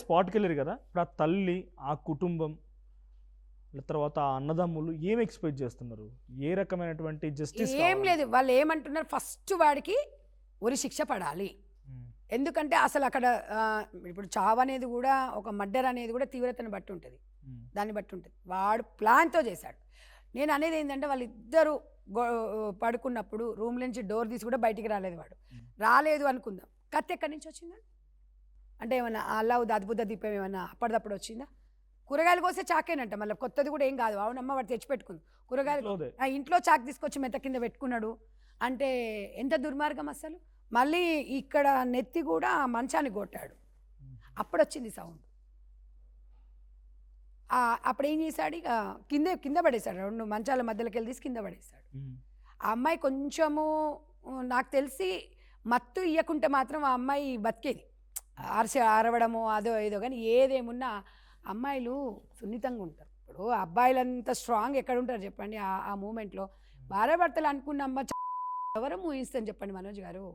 స్పాట్కి వెళ్ళారు కదా, ఇప్పుడు ఆ తల్లి, ఆ కుటుంబం, తర్వాత ఆ అన్నదమ్ములు ఏం ఎక్స్పెక్ట్ చేస్తున్నారు? ఏ రకమైనటువంటి జస్టిస్ ఏం కావాలి? లేదు. వాళ్ళు ఏమంటున్నారు, ఫస్ట్ వాడికి ఉరి శిక్ష పడాలి. ఉమ్, ఎందుకంటే అసలు అక్కడ ఇప్పుడు చావు అనేది కూడా, ఒక మర్డర్ అనేది కూడా తీవ్రతను బట్టి ఉంటుంది, ఉమ్, దాన్ని బట్టి ఉంటుంది. వాడు ప్లాన్తో చేశాడు. నేను అనేది ఏంటంటే వాళ్ళిద్దరూ పడుకున్నప్పుడు రూమ్ నుంచి డోర్ తీసి కూడా బయటికి రాలేదు వాడు. రాలేదు అనుకుందాం, కత్తి ఎక్కడి నుంచి వచ్చిందండి? అంటే ఏమన్నా అల్లావుద్ది అద్భుత దీపం ఏమన్నా అప్పటిదప్పుడు వచ్చిందా? కూరగాయలు కోసే చాకేనంట, మళ్ళీ కొత్తది కూడా ఏం కాదు. అవునమ్మ వాడు తెచ్చిపెట్టుకుంది కూరగాయలు. ఇంట్లోదే. ఇంట్లో చాకు తీసుకొచ్చి మెత్త కింద పెట్టుకున్నాడు అంటే ఎంత దుర్మార్గం అసలు. మళ్ళీ ఇక్కడ నెత్తి కూడా మంచానికి కొట్టాడు, అప్పుడు వచ్చింది సౌండ్. అప్పుడు ఏం చేశాడు, ఇక కింద పడేశాడు, రెండు మంచాల మధ్యలోకి వెళ్ళి తీసి కింద పడేశాడు. ఉమ్, ఆ అమ్మాయి కొంచెము నాకు తెలిసి మత్తు ఇయ్యకుంటే మాత్రం ఆ అమ్మాయి బతికేది. అరవడము అదో ఏదో, కానీ ఏదేమున్నా అమ్మాయిలు సున్నితంగా ఉంటారు. ఇప్పుడు అబ్బాయిలంతా స్ట్రాంగ్ ఎక్కడ ఉంటారు చెప్పండి? ఆ మూమెంట్లో భార్యాభర్తలు అనుకున్న అమ్మ ఎవరు ఊహిస్తాను చెప్పండి మనోజ్ గారు?